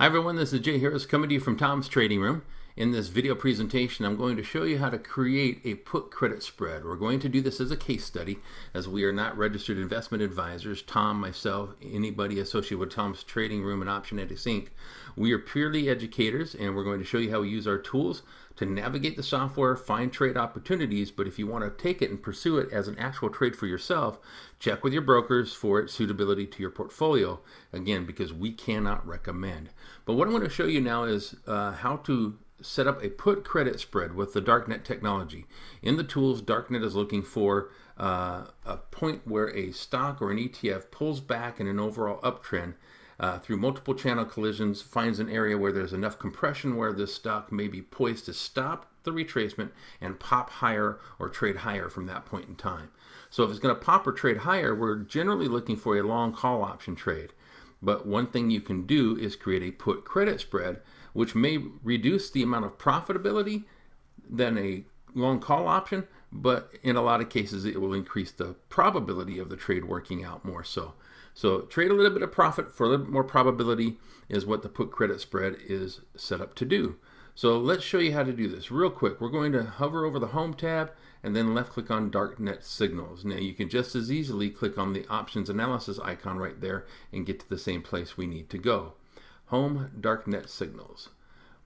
Hi everyone, this is Jay Harris coming to you from Tom's Trading Room. In this video presentation, I'm going to show you how to create a put credit spread. We're going to do this as a case study, as we are not registered investment advisors. Tom, myself, anybody associated with Tom's Trading Room and Optionetics Inc. We are purely educators, and we're going to show you how we use our tools to navigate the software, find trade opportunities. But if you want to take it and pursue it as an actual trade for yourself, check with your brokers for its suitability to your portfolio. Again, because we cannot recommend. But what I'm going to show you now is how to set up a put credit spread with the Darknet technology. In the tools, Darknet is looking for a point where a stock or an ETF pulls back in an overall uptrend through multiple channel collisions, finds an area where there's enough compression where this stock may be poised to stop the retracement and pop higher or trade higher from that point in time. So if it's going to pop or trade higher, we're generally looking for a long call option trade. But one thing you can do is create a put credit spread, which may reduce the amount of profitability than a long call option, but in a lot of cases it will increase the probability of the trade working out more so. So trade a little bit of profit for a little bit more probability is what the put credit spread is set up to do. So let's show you how to do this real quick. We're going to hover over the Home tab and then left click on Darknet Signals. Now you can just as easily click on the Options Analysis icon right there and get to the same place we need to go. Home, Darknet Signals.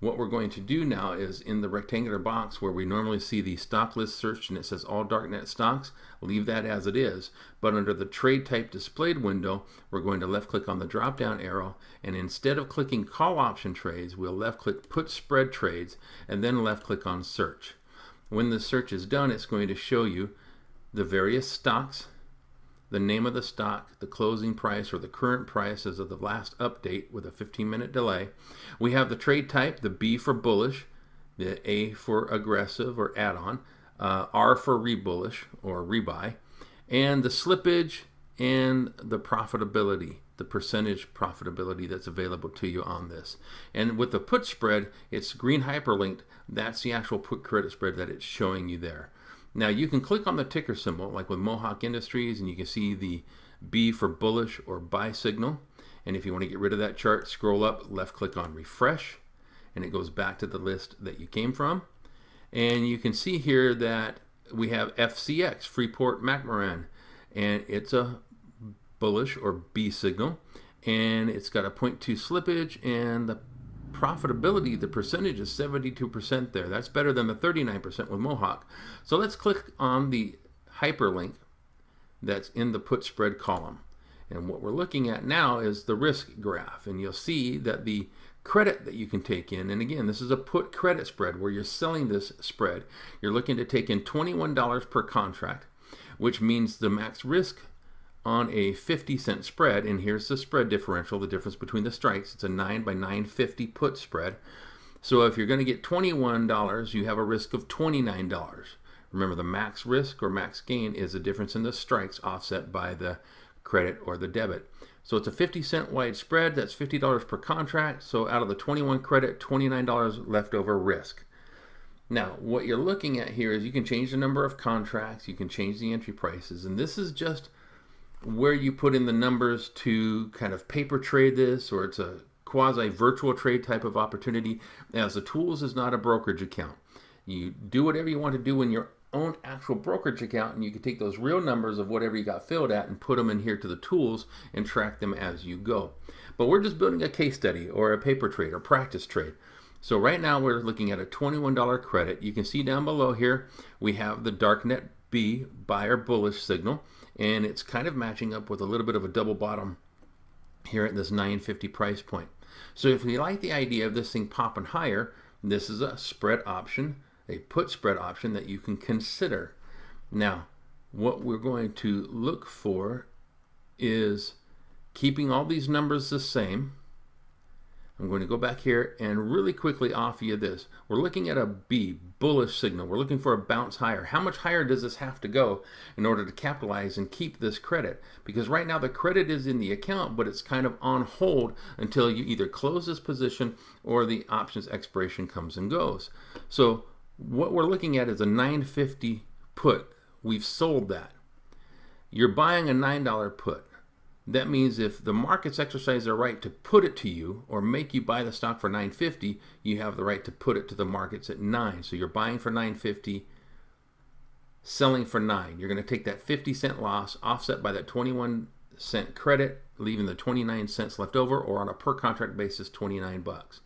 What we're going to do now is in the rectangular box where we normally see the stock list search and it says all Darknet stocks, leave that as it is. But under the trade type displayed window, we're going to left click on the drop down arrow, and instead of clicking call option trades, we'll left click put spread trades and then left click on search. When the search is done, it's going to show you the various stocks, the name of the stock, the closing price or the current price as of the last update with a 15-minute delay. We have the trade type, the B for bullish, the A for aggressive or add-on, R for rebullish or rebuy, and the slippage and the profitability, the percentage profitability that's available to you on this. And with the put spread, it's green hyperlinked. That's the actual put credit spread that it's showing you there. Now you can click on the ticker symbol like with Mohawk Industries and you can see the B for bullish or buy signal. And if you want to get rid of that chart, scroll up, left click on refresh, and it goes back to the list that you came from. And you can see here that we have FCX, Freeport McMoran, and it's a bullish or B signal, and it's got a 0.2 slippage, and the profitability, the percentage is 72% there. That's better than the 39% with Mohawk. So let's click on the hyperlink that's in the put spread column. And what we're looking at now is the risk graph. And you'll see that the credit that you can take in, and again, this is a put credit spread where you're selling this spread. You're looking to take in $21 per contract, which means the max risk on a 50-cent spread, and here's the spread differential, the difference between the strikes. It's a 9 by 950 put spread. So if you're going to get $21, you have a risk of $29. Remember, the max risk or max gain is the difference in the strikes offset by the credit or the debit. So it's a 50-cent wide spread. That's $50 per contract. So out of the 21 credit, $29 leftover risk. Now, what you're looking at here is you can change the number of contracts, you can change the entry prices, and this is just where you put in the numbers to kind of paper trade this, or it's a quasi virtual trade type of opportunity, as the tools is not a brokerage account. You do whatever you want to do in your own actual brokerage account, and you can take those real numbers of whatever you got filled at and put them in here to the tools and track them as you go. But we're just building a case study or a paper trade or practice trade. So right now we're looking at a $21 credit. You can see down below here we have the Darknet B buyer bullish signal, and it's kind of matching up with a little bit of a double bottom here at this 950 price point. So if we like the idea of this thing popping higher, this is a spread option, a put spread option that you can consider. Now, what we're going to look for is keeping all these numbers the same. I'm going to go back here and really quickly offer you this. We're looking at a B, bullish signal. We're looking for a bounce higher. How much higher does this have to go in order to capitalize and keep this credit? Because right now the credit is in the account, but it's kind of on hold until you either close this position or the options expiration comes and goes. So what we're looking at is a 950 put. We've sold that. You're buying a $9 put. That means if the markets exercise their right to put it to you or make you buy the stock for $9.50, you have the right to put it to the markets at $9. So you're buying for $9.50, selling for $9. You're going to take that 50-cent loss offset by that 21-cent credit, leaving the 29 cents left over, or on a per contract basis, 29 bucks.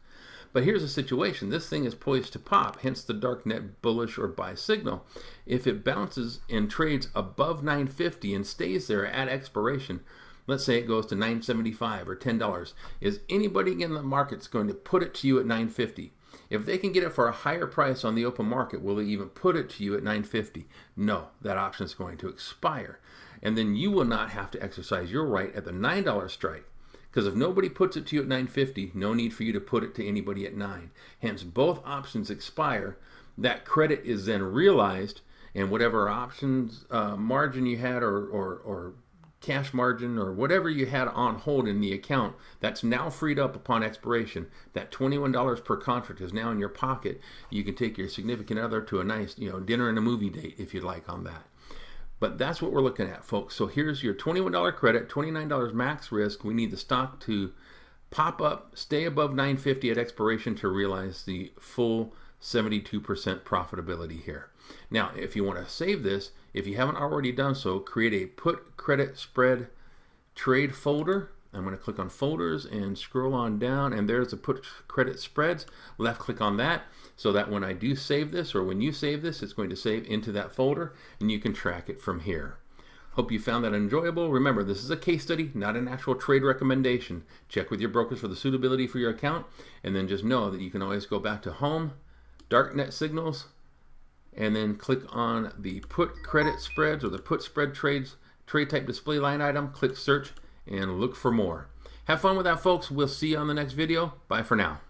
But here's the situation. This thing is poised to pop, hence the Darknet bullish or buy signal. If it bounces and trades above $9.50 and stays there at expiration, let's say it goes to $9.75 or $10, is anybody in the market's going to put it to you at $9.50? If they can get it for a higher price on the open market, will they even put it to you at $9.50? No, that option is going to expire. And then you will not have to exercise your right at the $9 strike. Because if nobody puts it to you at $9.50, no need for you to put it to anybody at $9. Hence, both options expire. That credit is then realized, and whatever options margin you had or cash margin or whatever you had on hold in the account, that's now freed up upon expiration. That $21 per contract is now in your pocket. You can take your significant other to a nice, dinner and a movie date if you'd like on that. But that's what we're looking at, folks. So here's your $21 credit, $29 max risk. We need the stock to pop up, stay above $9.50 at expiration to realize the full 72% profitability here. Now, if you want to save this, if you haven't already done so, create a put credit spread trade folder. I'm going to click on folders and scroll on down, and there's the put credit spreads. Left click on that so that when I do save this, or when you save this, it's going to save into that folder and you can track it from here. Hope you found that enjoyable. Remember, this is a case study, not an actual trade recommendation. Check with your brokers for the suitability for your account, and then just know that you can always go back to Home, Darknet Signals, and then click on the put credit spreads or the put spread trades, trade type display line item, click search, and look for more. Have fun with that, folks. We'll see you on the next video. Bye for now.